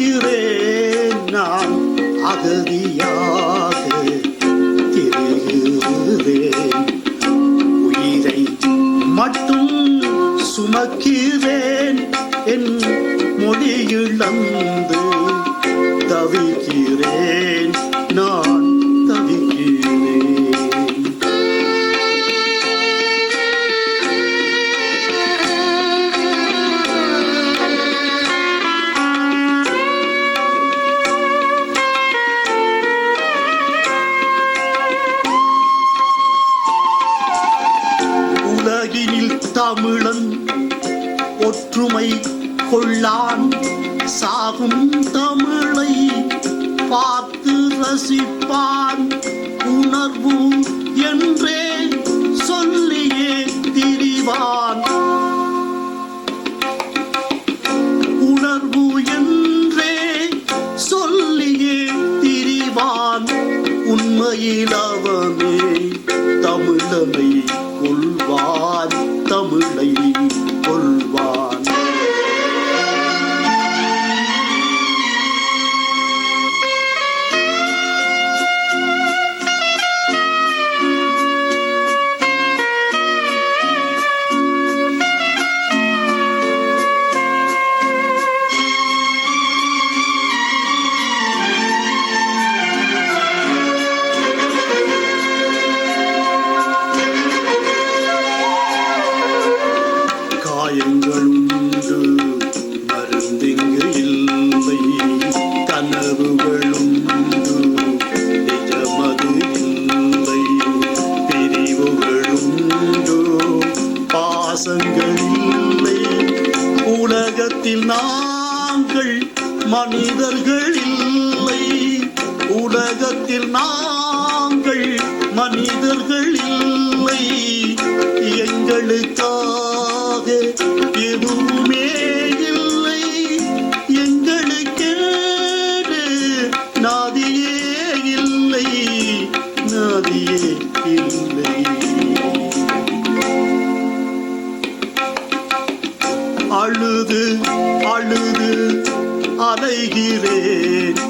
திரிகிறேன் நான் அகதியாக திரிகிறேன் உயிரை மட்டும் சுமக்கிறேன் என் மொழியிழந்து தவிக்கிறேன் நான் தவிக்கிறேன் உலகினில் தமிழன் ஒற்றுமை கொள்ளான் சாகும் தமிழை பார்த்து ரசிப்பான் உணர்வு என்றே சொல்லியே திரிவான் உணர்வு என்றே சொல்லியே திரிவான் உண்மையில் அவனே தமிழனை கொள்வான் தமிழை கொள்வான் காயங்களுண்டு மருந்திங்கு இல்லை கனவுகளுண்டு நிஜமது இல்லை பிரிவுகளுண்டு பாசங்கள் இல்லை உலகத்தில் நாங்கள் மனிதர்கள் இல்லை உலகத்தில் நாங்கள் மனிதர்கள் இல்லை எங்களுக்காக எதுவுமே இல்லை எங்களுக்கேடு நாதியே இல்லை நாதியே இல்லை அழுது அழுது அலைகிறேன்